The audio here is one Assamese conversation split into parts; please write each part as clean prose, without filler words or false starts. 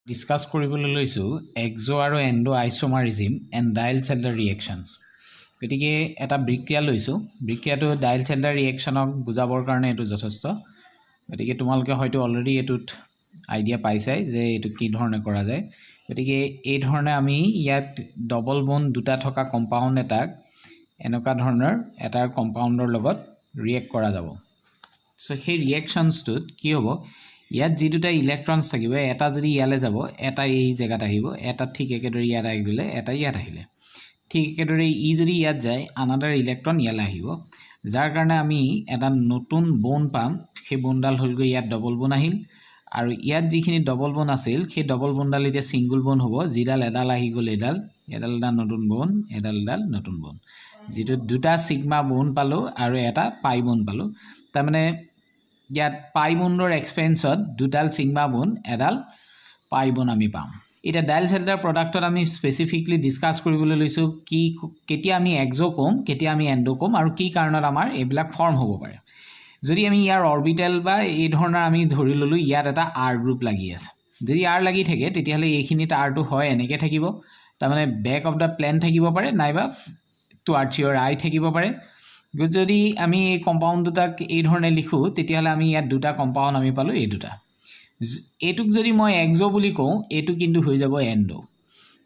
ডিসকাস কৰিবলৈ লৈছো এক্সো আৰু এন্ডো আইসোমাৰিজম এণ্ড ডাইল চেল্ডাৰ ৰিয়েকশ্যনছ গতিকে এটা বিক্ৰিয়া লৈছো বিক্ৰিয়াটো ডাইল চেল্ডাৰ ৰিয়েকশ্যনক বুজাবৰ কাৰণে এটো যথেষ্ট গতিকে তোমালোকে হয়তো অলৰেডি এটুত আইডিয়া পাইছাই যে এটো কি ধৰণে কৰা যায় গতিকে এই ধৰণে আমি ইয়াত ডবল বন্ড দুটা থকা কম্পাউণ্ড এটাক এনেকুৱা ধৰণৰ এটাৰ কম্পাউণ্ডৰ লগত ৰিয়েক্ট কৰা যাব সো সেই ৰিয়েকশ্যনছটোত কি হ'ব ইয়াত যি দুটা ইলেক্ট্ৰনছ থাকিব এটা যদি ইয়ালে যাব এটা এই জায়গাত আহিব এটা ঠিক একেদৰে ইয়াত আহি গলে এটা ইয়াত আহিলে ঠিক একেদৰে ই যদি ইয়াত যায় আনাদাৰ ইলেক্ট্ৰন ইয়ালে আহিব যাৰ কাৰণে আমি এটা নতুন বন্ড পাম সেই বন্ডাল হল গৈ ইয়াত ডবল বন্ড আহিল আৰু ইয়াত যিখিনি ডবল বন্ড আছিল সেই ডবল বন্ডাল এতিয়া সিঙ্গল বন্ড হ'ব যিডাল এডাল আহি গল এডাল নতুন বন্ড এডাল নতুন বন্ড যেটো দুটা সিগমা বন্ড পালো আৰু এটা পাই বন্ড পালো তাৰ মানে ইয়াত পাই বন্ডৰ এক্সপেন্সত দুডাল সিগমা বন্ড এডাল পাই বন্ড আমি পাম এটা ডাইল চেল্ডাৰ প্ৰডাক্টত আমি স্পেসিফিকলি ডিসকাস কৰিবলৈ লৈছো কি কেতিয়া আমি এক্সো কম কেতিয়া আমি এন্ডো কম আৰু কি কাৰণত আমাৰ এইবিলাক ফৰ্ম হ'ব পাৰে যদি আমি ইয়াৰ অৰবিটেল বা এই ধৰণৰ আমি ধৰি ললো ইয়াত এটা আৰ গ্ৰুপ লাগি আছে যদি আৰ লাগি থাকে তেতিয়াহলে এইখিনিত আৰটো হয় এনেকে থাকিব তাৰ মানে ব্যাক অফ দা প্লেন থাকিব পাৰে নাইবা টুৱাৰ্ডছ ইয়ৰ আই থাকিব পাৰে যদি আমি এই কম্পাউণ্ড দুটাক এই ধৰণে লিখো তেতিয়াহলে আমি ইয়াত দুটা কম্পাউণ্ড আমি পালো এই দুটা এটুক যদি মই এক্সো বুলি কওঁ এটু কিন্তু হৈ যাব এন্ডো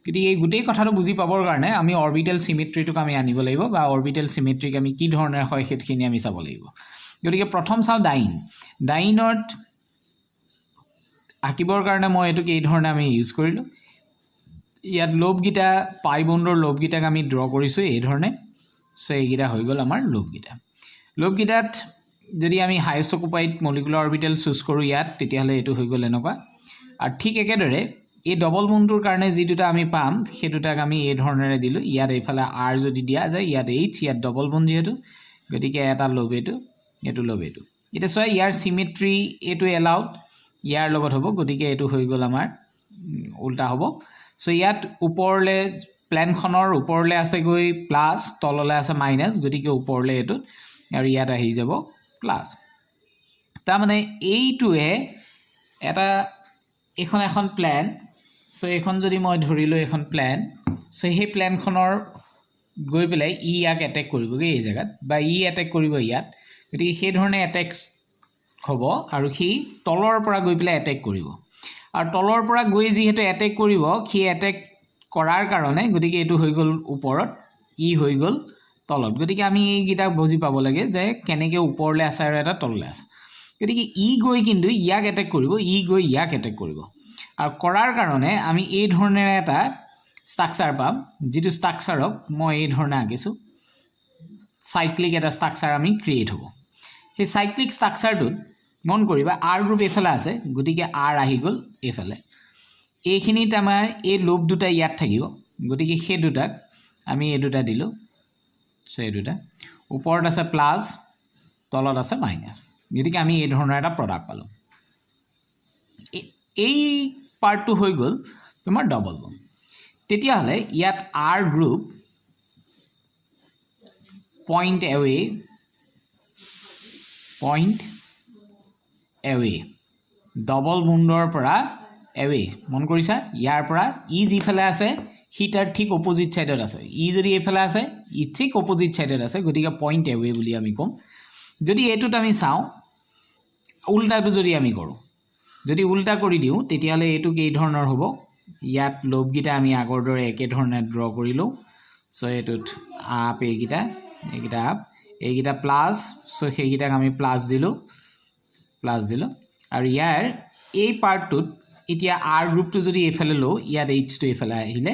কিন্তু এই গুটেই কথাটো বুজি পাবৰ কাৰণে আমি অৰবিটেল সিমেট্ৰিটোক আমি আনিব লাগিব বা অৰবিটেল সিমেট্ৰিক আমি কি ধৰণৰ হয় হেতখিনি আমি চাব লাগিব গতিকে প্ৰথম চাও ডাইনত আকিবৰ কাৰণে মই এটুক এই ধৰণে আমি ইউজ কৰিলো ইয়াত লোভ গিটা পাই বন্ডৰ লোভ গিটাক আমি ড্ৰ কৰিছো এই ধৰণে সো এইগিটা হৈ গল আমাৰ লোভ গিটাত যদি আমি highest occupied molecular orbital choose কৰো ইয়াত তেতিয়াহলে এটো হৈ গল এনেকুৱা আৰু ঠিক একেদৰে এই ডবল বন্ডৰ কাৰণে যি দুটা আমি পাম সেই দুটাক আমি এই ধৰণেৰে দিলো ইয়াত এইফালে আৰ যদি দিয়া যায় ইয়াত এইচ ইয়াত ডবল বন্ড যেহেতু গতিকে এটা লোভ এটো এটা সো ইয়াৰ সিমেট্ৰি এটো এলাউড ইয়াৰ লগত হ'ব গতিকে এটো হৈ গল আমাৰ উল্টা হ'ব সো ইয়াত ওপৰলে প্লেনখনৰ ওপৰলে আছে গৈ প্লাস তললে আছে মাইনাস গতিকে ওপৰলে এটো আৰু ইয়াত আহি যাব প্লাস তাৰ মানে এইটোৱে এটা এখন প্লেন সো এখন যদি মই ধৰিলো এখন প্লেন সো সেই প্লেনখনৰ গৈ পেলাই ই ইয়াক এটেক কৰিবগে এই জায়গাত বা ই এটেক কৰিব ইয়াত গতিকে সেই ধৰণে এটেক্স হ'ব আৰু কি তলৰ পৰা গৈ পেলাই এটেক কৰিব আৰু তলৰ পৰা গৈ যিহেতু এটেক কৰিব কি এটেক কৰাৰ কাৰণে গতিকে এটো হৈ গল ওপৰত ই হৈ গল তলত গতিকে আমি এই গিটা বুজি পাব লাগে যে কেনেকে ওপৰলে আছে আৰু এটা তললে আছে গতিকে ই গৈ কিন্তু ইয়াক এটেক কৰিব ই গৈ ইয়াক এটেক কৰিব আৰু কৰাৰ কাৰণে আমি এই ধৰণৰ এটা ষ্ট্ৰাকচাৰ পাম যেটো ষ্ট্ৰাকচাৰক মই এই ধৰণে আঁকিছো সাইক্লিক এটা ষ্ট্ৰাকচাৰ আমি ক্ৰিয়েট হ'ব সেই সাইক্লিক ষ্ট্ৰাকচাৰটোত মন কৰিবা আৰ গ্ৰুপ এফালে আছে গতিকে আৰ আহি গল এফালে এইখিনিত আমাৰ এই লোভ দুটা ইয়াত থাকিব গতিকে সেই দুটাক আমি এই দুটা দিলো সো এই দুটা ওপৰত আছে প্লাস তলত আছে মাইনাস গতিকে আমি এই ধৰণৰ এটা প্ৰডাক্ট পালো এই পাৰ্টটো হৈ গল তোমাৰ ডবল বন্ড তেতিয়াহলে ইয়াত R group point away double বন্ডৰ পৰা এৱে মন কৰিছা ইয়াৰ পৰা ই যিফালে আছে হিটাৰ ঠিক অপোজিট সাইডত আছে ই যদি এইফালে আছে ই ঠিক অপোজিট সাইডত আছে গতিকে পইণ্ট এৱে বুলি আমি কম যদি এটোত আমি চাও উল্টাটো যদি আমি কৰো যদি উল্টা কৰি দিও তেতিয়ালে এটো কি ধৰণৰ হ'ব ইয়াত লোভ গিটা আমি আগৰ দৰে একে ধৰণে ড্ৰ কৰিলো সো এটোত আপ এইগিটা আপ এইগিটা প্লাস সো সেইগিটাক আমি প্লাস দিলো আৰু ইয়াৰ এই পাৰ্টটোত এতিয়া আৰ গ্ৰুপটো যদি এফালে লো ইয়াত এইচ টো এফালে আহিলে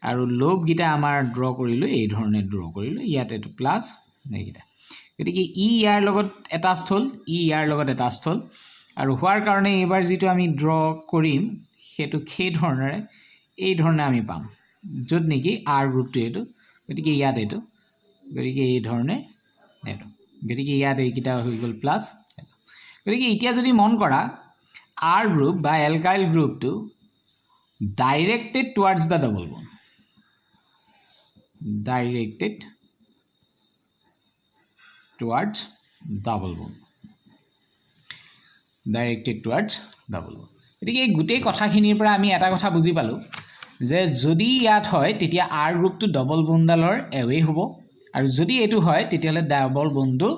আৰু লোভ গিটা আমাৰ ড্ৰ কৰিলো এই ধৰণে ড্ৰ কৰিলো ইয়াত এটো প্লাস এইগিটা গতিকে ই ইয়াৰ লগত এটাচড হল ই ইয়াৰ লগত এটাচড হল আৰু হোৱাৰ কাৰণে এবাৰ যেটো আমি ড্ৰ কৰিম হেতু সেই ধৰণৰে এই ধৰণে আমি পাম যত নেকি আৰ গ্ৰুপটো এটো গতিকে ইয়াত এটো গতিকে এই ধৰণে এটো গতিকে ইয়াত এইকিটা হৈ গল প্লাস গতিকে এতিয়া যদি মন কৰা R group by alkyl group to directed towards the double bond directed towards double bond গতিকে এই গোটেই কথাখিনিৰ পৰা আমি এটা কথা বুজি পালোঁ যে যদি ইয়াত হয় তেতিয়া R গ্ৰুপটো ডবল বণ্ডডালৰ এৱে হ'ব আৰু যদি এইটো হয় তেতিয়াহ'লে ডাবল বণ্ডটো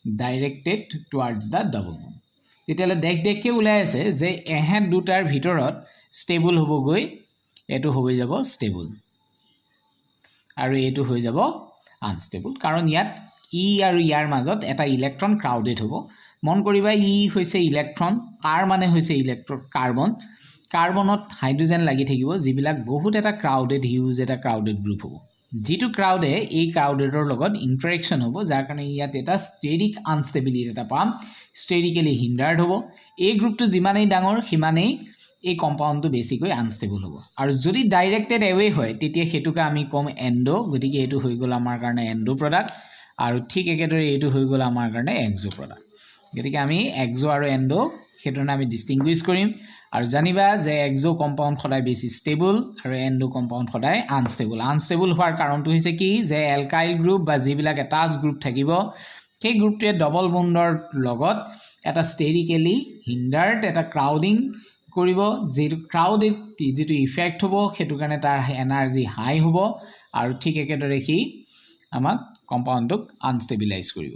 directed towards the double bond তেতিয়াহ'লে দেখকৈ ওলাই আছে যে এহেঁত দুটাৰ ভিতৰত ষ্টেবল হ'বগৈ এইটো হৈ যাব ষ্টেবল আৰু এইটো হৈ যাব আনষ্টেবল কাৰণ ইয়াত ই আৰু ইয়াৰ মাজত এটা ইলেক্ট্ৰন ক্ৰাউডেড হ'ব মন কৰিবা ই হৈছে ইলেক্ট্ৰন R মানে হৈছে ইলেক্ট্ৰন কাৰ্বনত হাইড্ৰোজেন লাগি থাকিব যিবিলাক বহুত এটা ক্ৰাউডেড হিউজ এটা ক্ৰাউডেড গ্ৰুপ হ'ব যিটো ক্ৰাউডে এই ক্ৰাউডেডৰ লগত ইণ্টাৰেকশ্যন হ'ব যাৰ কাৰণে ইয়াত এটা ষ্টেৰিক আনষ্টেবিলিটি এটা পাম ষ্টেৰিকেলি হিণ্ডাৰ্ড হ'ব এই গ্ৰুপটো যিমানেই ডাঙৰ সিমানেই এই কম্পাউণ্ডটো বেছিকৈ আনষ্টেবল হ'ব আৰু যদি ডাইৰেক্টেড এৱে হয় তেতিয়া সেইটোকে আমি ক'ম এণ্ডো গতিকে এইটো হৈ গ'ল আমাৰ কাৰণে এণ্ডো প্ৰডাক্ট আৰু ঠিক একেদৰে এইটো হৈ গ'ল আমাৰ কাৰণে এক্সো প্ৰডাক্ট গতিকে আমি এক্সো আৰু এণ্ডো সেইটোনে আমি ডিষ্টিংগুইছ কৰিম আৰু জানিবা যে এক্সো কম্পাউণ্ড সদায় বেছি ষ্টেবল আৰু এণ্ডো কম্পাউণ্ড সদায় আনষ্টেবল হোৱাৰ কাৰণটো হৈছে কি যে এলকাইল গ্ৰুপ বা যিবিলাক এটাচ গ্ৰুপ থাকিব সেই গ্ৰুপটোৱে ডবল বণ্ডৰ লগত এটা ষ্টেৰিকেলি হিণ্ডাৰ্ড এটা ক্ৰাউডিং কৰিব যিটো ক্ৰাউডেড যিটো ইফেক্ট হ'ব সেইটো কাৰণে তাৰ এনাৰ্জি হাই হ'ব আৰু ঠিক একেদৰে সি আমাক কম্পাউণ্ডটোক আনষ্টেবিলাইজ কৰিব